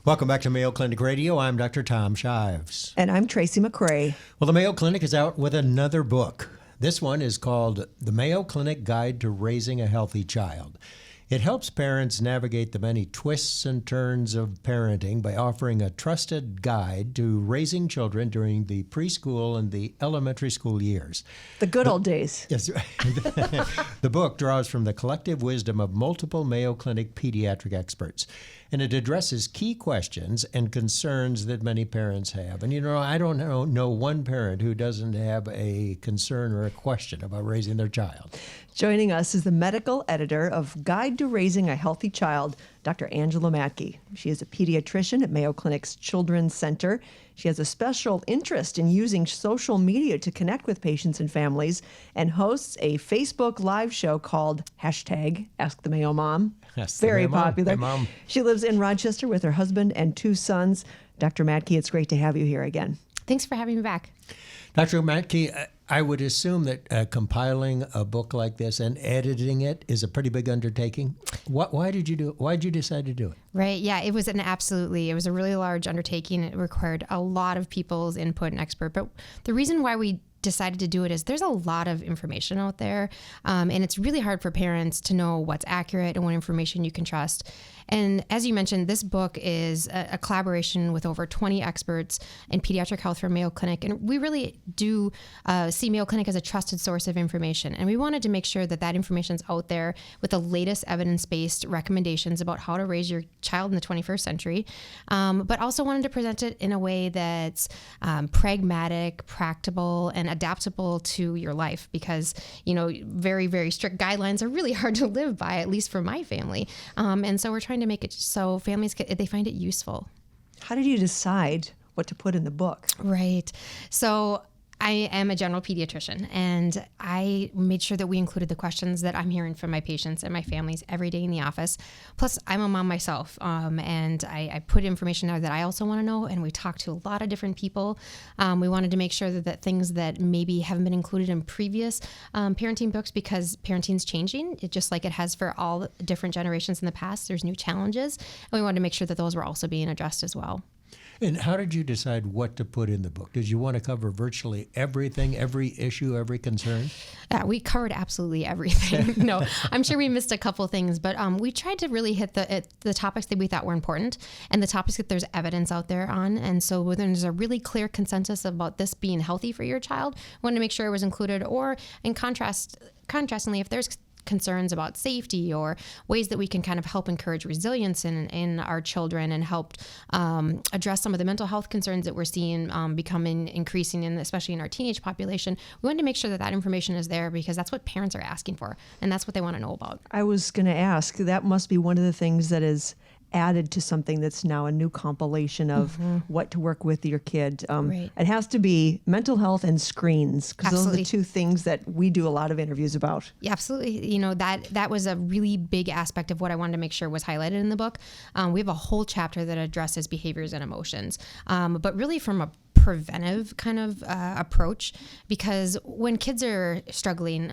Welcome back to Mayo Clinic Radio. I'm Dr. Tom Shives. And I'm Tracy McCray. Well, the Mayo Clinic is out with another book. This one is called The Mayo Clinic Guide to Raising a Healthy Child. It helps parents navigate the many twists and turns of parenting by offering a trusted guide to raising children during the preschool and the elementary school years. The good old days. Yes. The book draws from the collective wisdom of multiple Mayo Clinic pediatric experts, and it addresses key questions and concerns that many parents have. And, I don't know one parent who doesn't have a concern or a question about raising their child. Joining us is the medical editor of Guide to Raising a Healthy Child, Dr. Angela Mattke. She is a pediatrician at Mayo Clinic's Children's Center. She has a special interest in using social media to connect with patients and families and hosts a Facebook live show called #AskTheMayoMom. Very popular. Hey, Mom. She lives in Rochester with her husband and 2 sons. Dr. Mattke, it's great to have you here again. Thanks for having me back. Dr. Mattke, I would assume that compiling a book like this and editing it is a pretty big undertaking. Why did you do it? Why did you decide to do it? Right. Yeah, it was a really large undertaking. It required a lot of people's input and expert. But the reason why we decided to do it is there's a lot of information out there, and it's really hard for parents to know what's accurate and what information you can trust. And as you mentioned, this book is a collaboration with over 20 experts in pediatric health from Mayo Clinic. And we really do see Mayo Clinic as a trusted source of information. And we wanted to make sure that that information is out there with the latest evidence-based recommendations about how to raise your child in the 21st century, but also wanted to present it in a way that's pragmatic, practical, and adaptable to your life because, very, very strict guidelines are really hard to live by, at least for my family. And so we're trying to make it so families they find it useful. How did you decide what to put in the book? Right. So I am a general pediatrician, and I made sure that we included the questions that I'm hearing from my patients and my families every day in the office. Plus, I'm a mom myself, and I put information there that I also want to know, and we talked to a lot of different people. We wanted to make sure that things that maybe haven't been included in previous parenting books, because parenting's changing, just like it has for all different generations in the past. There's new challenges, and we wanted to make sure that those were also being addressed as well. And how did you decide what to put in the book? Did you want to cover virtually everything, every issue, every concern? Yeah, we covered absolutely everything. No, I'm sure we missed a couple things, but we tried to really hit the topics that we thought were important and the topics that there's evidence out there on. And so when there's a really clear consensus about this being healthy for your child, we wanted to make sure it was included. Or in contrastingly, if there's concerns about safety or ways that we can kind of help encourage resilience in our children and help address some of the mental health concerns that we're seeing becoming increasing, especially in our teenage population, we wanted to make sure that information is there because that's what parents are asking for and that's what they want to know about. I was going to ask, that must be one of the things that is added to something that's now a new compilation of what to work with your kid. Right. It has to be mental health and screens, because those are the Absolutely. 2 things that we do a lot of interviews about. Yeah, absolutely. That was a really big aspect of what I wanted to make sure was highlighted in the book. We have a whole chapter that addresses behaviors and emotions, but really from a preventive kind of approach, because when kids are struggling,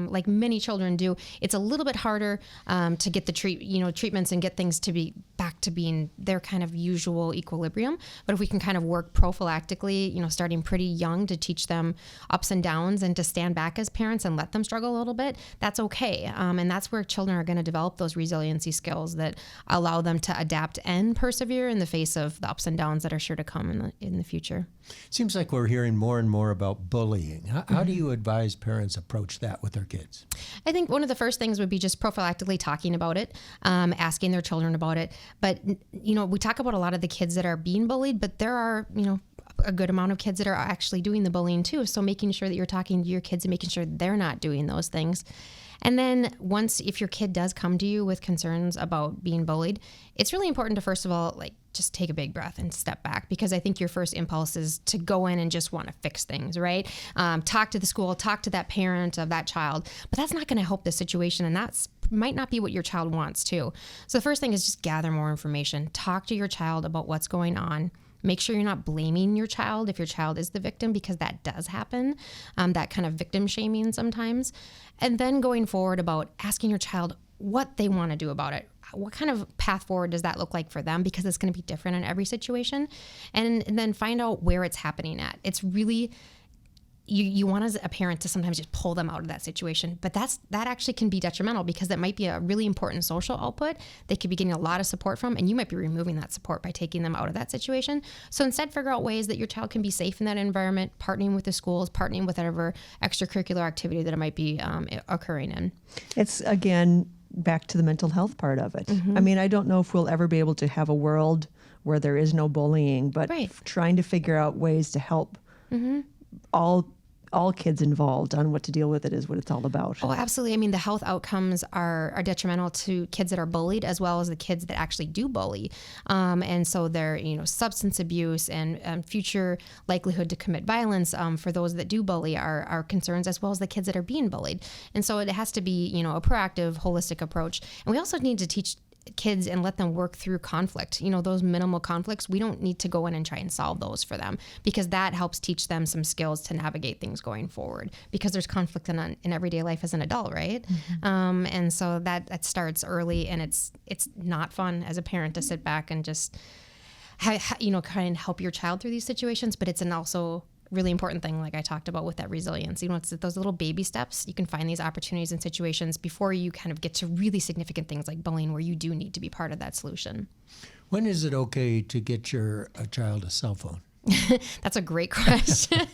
like many children do, it's a little bit harder to get the treatments and get things to be back to being their kind of usual equilibrium. But if we can kind of work prophylactically, starting pretty young to teach them ups and downs and to stand back as parents and let them struggle a little bit, that's okay. And that's where children are going to develop those resiliency skills that allow them to adapt and persevere in the face of the ups and downs that are sure to come in the future. Seems like we're hearing more and more about bullying. How do you advise parents approach that with their kids? I think one of the first things would be just prophylactically talking about it, asking their children about it. But, we talk about a lot of the kids that are being bullied, but there are, a good amount of kids that are actually doing the bullying too. So making sure that you're talking to your kids and making sure they're not doing those things. And then if your kid does come to you with concerns about being bullied, it's really important to, first of all, just take a big breath and step back, because I think your first impulse is to go in and just want to fix things, right? Talk to the school, talk to that parent of that child, but that's not going to help the situation. And that's might not be what your child wants too. So the first thing is just gather more information, talk to your child about what's going on. Make sure you're not blaming your child if your child is the victim, because that does happen, that kind of victim shaming sometimes. And then going forward about asking your child what they want to do about it. what kind of path forward does that look like for them? Because it's going to be different in every situation. And then find out where it's happening at. It's really, you want as a parent to sometimes just pull them out of that situation, but that actually can be detrimental, because that might be a really important social output they could be getting a lot of support from, and you might be removing that support by taking them out of that situation. So instead, figure out ways that your child can be safe in that environment, partnering with the schools, partnering with whatever extracurricular activity that it might be occurring in. It's, again, back to the mental health part of it. I mean, I don't know if we'll ever be able to have a world where there is no bullying, but trying to figure out ways to help all kids involved on what to deal with it is what it's all about. Oh, absolutely. I mean, the health outcomes are detrimental to kids that are bullied, as well as the kids that actually do bully. And so their, substance abuse and future likelihood to commit violence for those that do bully are concerns, as well as the kids that are being bullied. And so it has to be, a proactive, holistic approach. And we also need to teach kids and let them work through conflict. Those minimal conflicts, we don't need to go in and try and solve those for them, because that helps teach them some skills to navigate things going forward, because there's conflict in everyday life as an adult, right? And so that starts early, and it's not fun as a parent to sit back and just kind of help your child through these situations, but it's an also really important thing, like I talked about with that resilience. It's those little baby steps. You can find these opportunities and situations before you kind of get to really significant things like bullying, where you do need to be part of that solution. When is it okay to get your child a cell phone? That's a great question.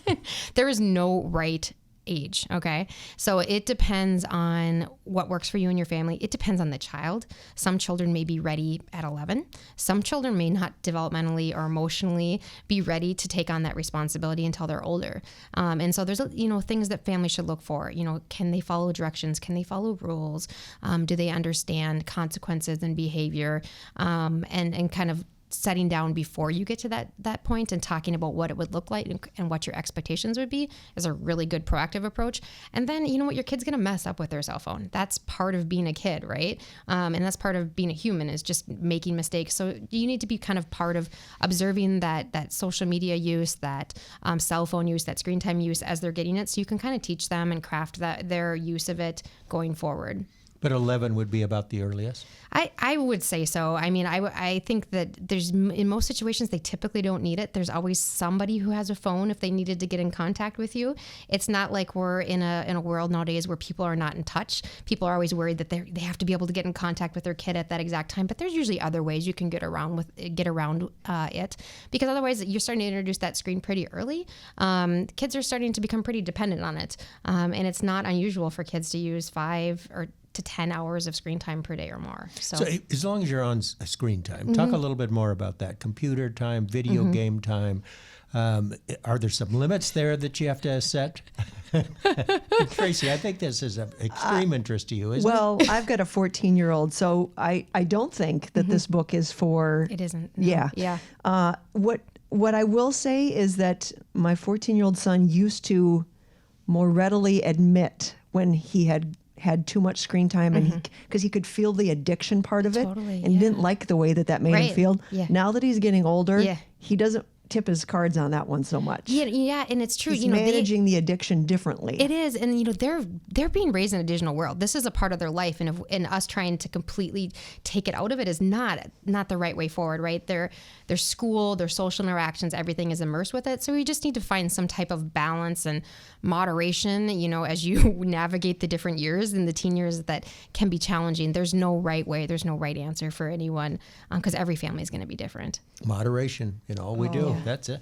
There is no right age. Okay. So it depends on what works for you and your family. It depends on the child. Some children may be ready at 11. Some children may not developmentally or emotionally be ready to take on that responsibility until they're older. And so there's, things that families should look for. Can they follow directions? Can they follow rules? Do they understand consequences and behavior? And kind of setting down before you get to that point and talking about what it would look like and what your expectations would be is a really good proactive approach. And then, your kid's going to mess up with their cell phone. That's part of being a kid, right? And that's part of being a human, is just making mistakes. So you need to be kind of part of observing that social media use, that cell phone use, that screen time use as they're getting it. So you can kind of teach them and craft their use of it going forward. But 11 would be about the earliest? I would say so. I mean, I think that in most situations, they typically don't need it. There's always somebody who has a phone if they needed to get in contact with you. It's not like we're in a world nowadays where people are not in touch. People are always worried that they have to be able to get in contact with their kid at that exact time. But there's usually other ways you can get around it, because otherwise you're starting to introduce that screen pretty early. Kids are starting to become pretty dependent on it. And it's not unusual for kids to use 5 or to 10 hours of screen time per day or more. So as long as you're on screen time, talk a little bit more about that. Computer time, video game time. Are there some limits there that you have to set? Tracy, I think this is of extreme interest to you, isn't it? Well, I've got a 14-year-old, so I don't think that this book is for... It isn't. No. Yeah. Yeah. What I will say is that my 14-year-old son used to more readily admit when he had too much screen time, and because he could feel the addiction part of it, Totally, and he didn't like the way that made him feel. Yeah. Now that he's getting older, he doesn't tip his cards on that one so much. Yeah, and it's true. He's managing the addiction differently. It is, and they're being raised in a digital world. This is a part of their life, and us trying to completely take it out of it is not the right way forward, right? Their school, their social interactions, everything is immersed with it. So we just need to find some type of balance and moderation, as you navigate the different years and the teen years that can be challenging. There's no right way. There's no right answer for anyone, because every family is going to be different. Moderation in all we do. That's it.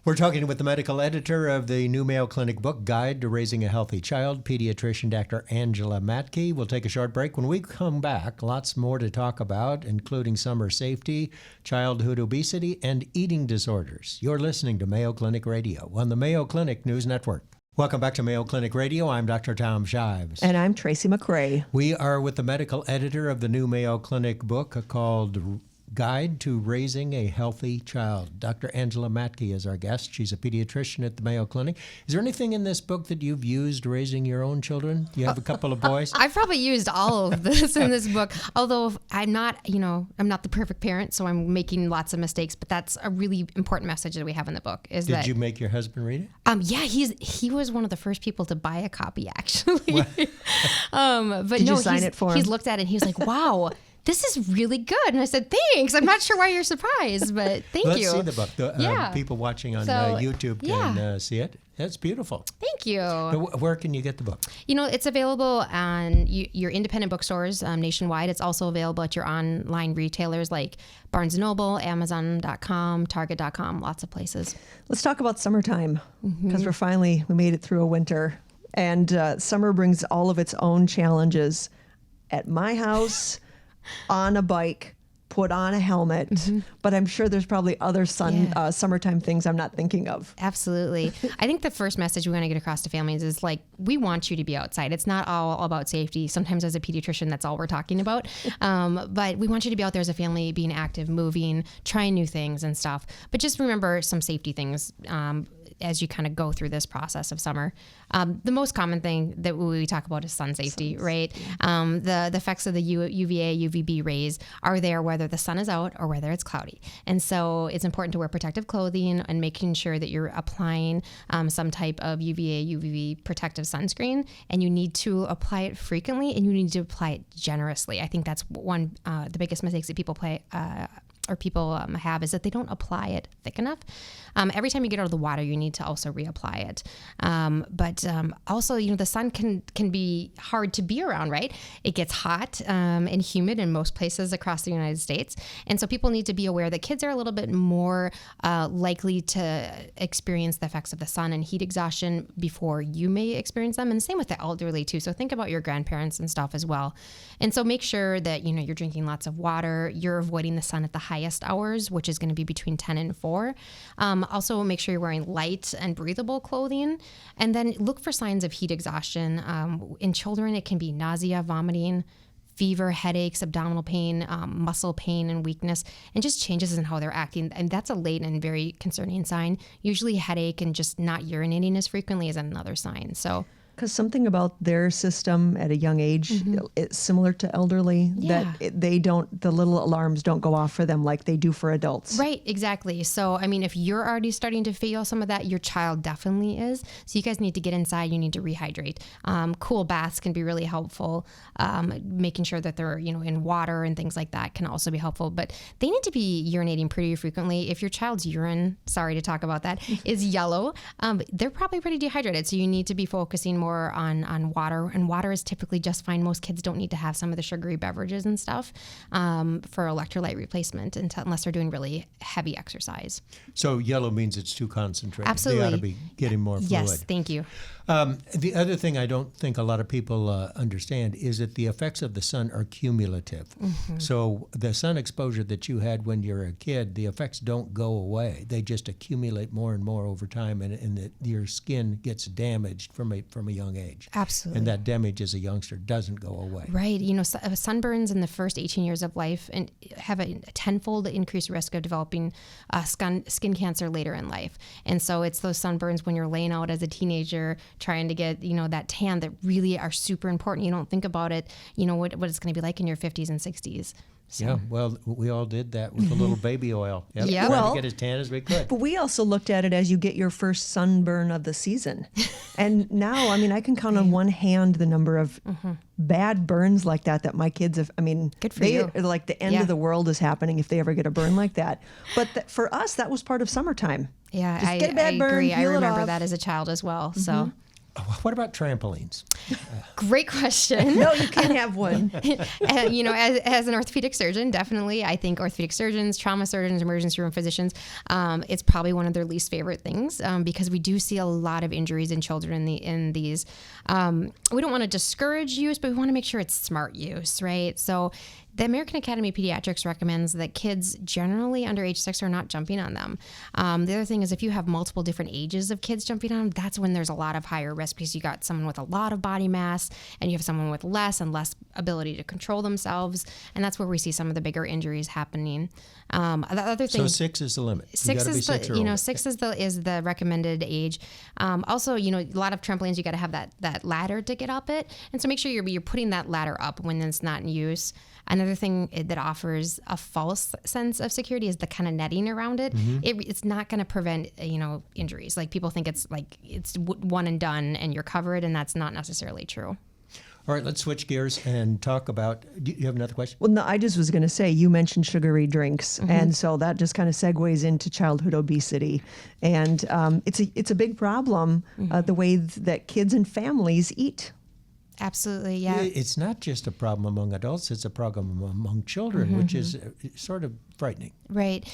We're talking with the medical editor of the new Mayo Clinic book, Guide to Raising a Healthy Child, pediatrician Dr. Angela Mattke. We'll take a short break. When we come back, lots more to talk about, including summer safety, childhood obesity, and eating disorders. You're listening to Mayo Clinic Radio on the Mayo Clinic News Network. Welcome back to Mayo Clinic Radio. I'm Dr. Tom Shives. And I'm Tracy McRae. We are with the medical editor of the new Mayo Clinic book called Guide to Raising a Healthy Child. Dr. Angela Mattke is our guest. She's a pediatrician at the Mayo Clinic. Is there anything in this book that you've used raising your own children? You have a couple of boys? I've probably used all of this in this book, although I'm not the perfect parent, so I'm making lots of mistakes, but that's a really important message that we have in the book. Did you make your husband read it? Yeah, he was one of the first people to buy a copy, actually. But Did you sign it for him? He's looked at it and he's like, wow, this is really good. And I said, thanks. I'm not sure why you're surprised, but thank you. Let's see the book. People watching on YouTube can see it. That's beautiful. Thank you. Where can you get the book? It's available on your independent bookstores nationwide. It's also available at your online retailers like Barnes & Noble, Amazon.com, Target.com, lots of places. Let's talk about summertime, because we made it through a winter. And summer brings all of its own challenges. At my house, on a bike, put on a helmet, but I'm sure there's probably other summertime things I'm not thinking of. Absolutely. I think the first message we want to get across to families is we want you to be outside. It's not all about safety. Sometimes as a pediatrician, that's all we're talking about. But we want you to be out there as a family, being active, moving, trying new things and stuff. But just remember some safety things as you kind of go through this process of summer. The most common thing that we talk about is sun safety, right? The effects of the UVA, UVB rays are there whether the sun is out or whether it's cloudy. And so it's important to wear protective clothing and making sure that you're applying some type of UVA, UVB protective sunscreen, and you need to apply it frequently and you need to apply it generously. I think that's one the biggest mistakes that people have is that they don't apply it thick enough. Every time you get out of the water, you need to also reapply it. But also, the sun can be hard to be around, right? It gets hot and humid in most places across the United States. And so people need to be aware that kids are a little bit more likely to experience the effects of the sun and heat exhaustion before you may experience them. And same with the elderly too. So think about your grandparents and stuff as well. And so make sure that, you're drinking lots of water, you're avoiding the sun at the highest hours, which is going to be between 10 and 4. Also make sure you're wearing light and breathable clothing, and then look for signs of heat exhaustion. In children, it can be nausea, vomiting, fever, headaches, abdominal pain, muscle pain and weakness, and just changes in how they're acting. And that's a late and very concerning sign. Usually headache and just not urinating as frequently is another sign. So because something about their system at a young age, it's similar to elderly, that the little alarms don't go off for them like they do for adults. Right, exactly. So, if you're already starting to feel some of that, your child definitely is. So you guys need to get inside, you need to rehydrate. Cool baths can be really helpful. Making sure that they're, in water and things like that can also be helpful. But they need to be urinating pretty frequently. If your child's urine, sorry to talk about that, is yellow, they're probably pretty dehydrated. So you need to be focusing more on water, and water is typically just fine. Most kids don't need to have some of the sugary beverages and stuff for electrolyte replacement unless they're doing really heavy exercise. So yellow means it's too concentrated. Absolutely. They ought to be getting more fluid. Yes, thank you. The other thing I don't think a lot of people understand is that the effects of the sun are cumulative. So the sun exposure that you had when you're a kid, the effects don't go away. They just accumulate more and more over time, and your skin gets damaged from a young age. Absolutely. And that damage as a youngster doesn't go away. Right. Sunburns in the first 18 years of life and have a tenfold increased risk of developing skin cancer later in life. And so it's those sunburns when you're laying out as a teenager trying to get, that tan that really are super important. You don't think about it, what it's going to be like in your 50s and 60s. So. Yeah, well, we all did that with a little baby oil. Yep. Yeah. Trying to get as tan as we could. But we also looked at it as you get your first sunburn of the season. And now, I can count on one hand the number of bad burns like that my kids have. Good for you. Like the end of the world is happening if they ever get a burn like that. But for us, that was part of summertime. Yeah, Just get a bad burn, agree. I peel it remember off. that as a child as well. So. What about trampolines? Great question. No, you can't have one. And, as an orthopedic surgeon, definitely, I think orthopedic surgeons, trauma surgeons, emergency room physicians, it's probably one of their least favorite things because we do see a lot of injuries in children in these. We don't want to discourage use, but we want to make sure it's smart use, right? So the American Academy of Pediatrics recommends that kids generally under age 6 are not jumping on them. The other thing is if you have multiple different ages of kids jumping on them, that's when there's a lot of higher risk because you got someone with a lot of body mass and you have someone with less ability to control themselves. And that's where we see some of the bigger injuries happening. The other thing, so 6 is the limit. Six is the recommended age. Also, a lot of trampolines, you got to have that ladder to get up it. And so make sure you're putting that ladder up when it's not in use. Another thing that offers a false sense of security is the kind of netting around it. It's not going to prevent, injuries. Like people think it's one and done and you're covered, and that's not necessarily true. All right, let's switch gears and talk about, do you have another question? Well, no, I just was going to say, you mentioned sugary drinks, and so that just kind of segues into childhood obesity. And it's a big problem, the way that kids and families eat. Absolutely, yeah. It's not just a problem among adults, it's a problem among children, which is sort of frightening. Right.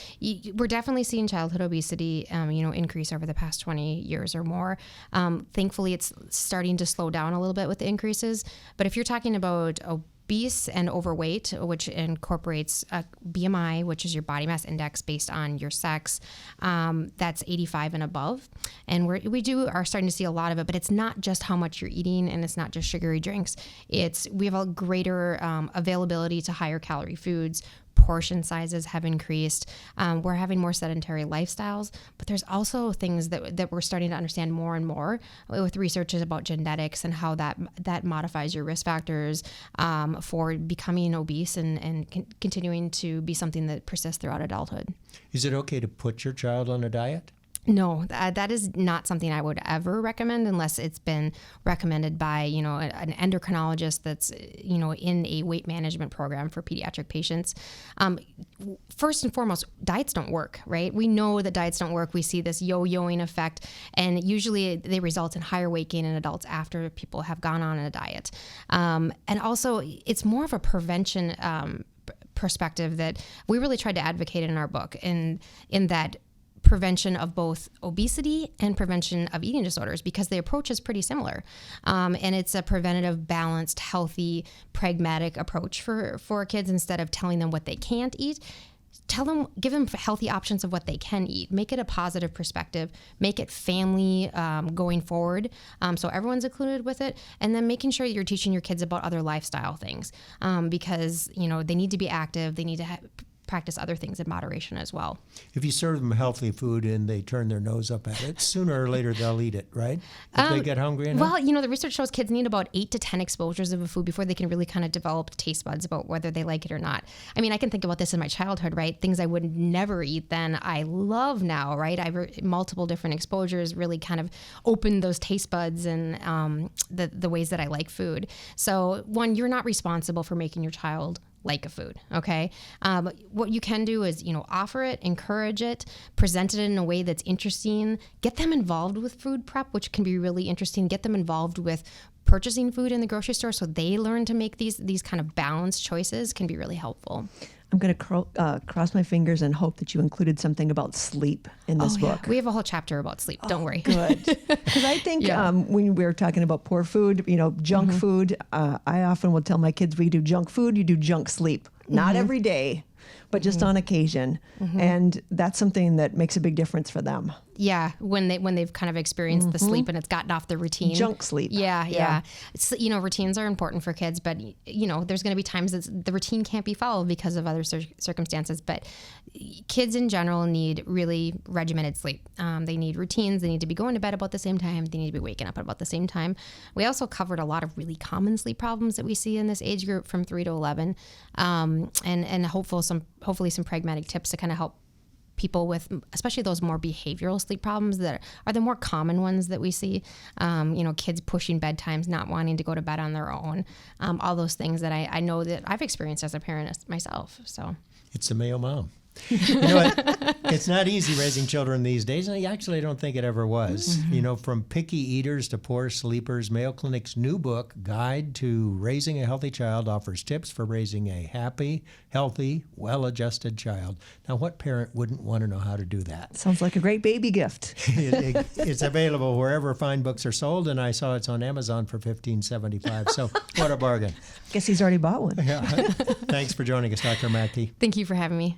We're definitely seeing childhood obesity, increase over the past 20 years or more. Thankfully, it's starting to slow down a little bit with the increases. But if you're talking about obese and overweight, which incorporates BMI, which is your body mass index based on your sex, that's 85 and above. And we are starting to see a lot of it, but it's not just how much you're eating, and it's not just sugary drinks. We have a greater availability to higher calorie foods. Portion sizes have increased. We're having more sedentary lifestyles, but there's also things that we're starting to understand more and more with research about genetics and how that modifies your risk factors for becoming obese and continuing to be something that persists throughout adulthood. Is it okay to put your child on a diet? No, that is not something I would ever recommend unless it's been recommended by, an endocrinologist that's, in a weight management program for pediatric patients. First and foremost, diets don't work, right? We know that diets don't work. We see this yo-yoing effect, and usually they result in higher weight gain in adults after people have gone on a diet. And also, it's more of a prevention perspective that we really tried to advocate in our book, in that prevention of both obesity and prevention of eating disorders, because the approach is pretty similar. And it's a preventative, balanced, healthy, pragmatic approach for kids. Instead of telling them what they can't eat, give them healthy options of what they can eat. Make it a positive perspective. Make it family going forward, so everyone's included with it. And then making sure you're teaching your kids about other lifestyle things, because they need to be active. They need to practice other things in moderation as well. If you serve them healthy food and they turn their nose up at it, sooner or later they'll eat it, right? If they get hungry enough? Well, the research shows kids need about 8 to 10 exposures of a food before they can really kind of develop taste buds about whether they like it or not. I mean, I can think about this in my childhood, right? Things I would never eat then, I love now, right? Multiple different exposures really kind of opened those taste buds and the ways that I like food. So one, you're not responsible for making your child like a food, okay? What you can do is, offer it, encourage it, present it in a way that's interesting, get them involved with food prep, which can be really interesting, get them involved with purchasing food in the grocery store so they learn to make these kind of balanced choices can be really helpful. I'm going to cross my fingers and hope that you included something about sleep in this book. Yeah. We have a whole chapter about sleep. Don't worry. Good. Because I think when we're talking about poor food, junk food, I often will tell my kids, we do junk food, you do junk sleep. Not every day, but just on occasion. And that's something that makes a big difference for them. Yeah, when they've kind of experienced the sleep and it's gotten off the routine. Junk sleep. Yeah. It's, routines are important for kids, but there's going to be times that the routine can't be followed because of other circumstances. But kids in general need really regimented sleep. They need routines. They need to be going to bed about the same time. They need to be waking up at about the same time. We also covered a lot of really common sleep problems that we see in this age group from 3 to 11, and hopefully some pragmatic tips to kind of help people with, especially those more behavioral sleep problems that are the more common ones that we see. Kids pushing bedtimes, not wanting to go to bed on their own, all those things that I know that I've experienced as a parent myself. So it's the Mayo mom. You know what? It's not easy raising children these days, and I actually don't think it ever was. From picky eaters to poor sleepers, Mayo Clinic's new book, Guide to Raising a Healthy Child, offers tips for raising a happy, healthy, well-adjusted child. Now, what parent wouldn't want to know how to do that? Sounds like a great baby gift. It's available wherever fine books are sold, and I saw it's on Amazon for $15.75. So what a bargain. Guess he's already bought one. Yeah. Thanks for joining us, Dr. Mattke. Thank you for having me.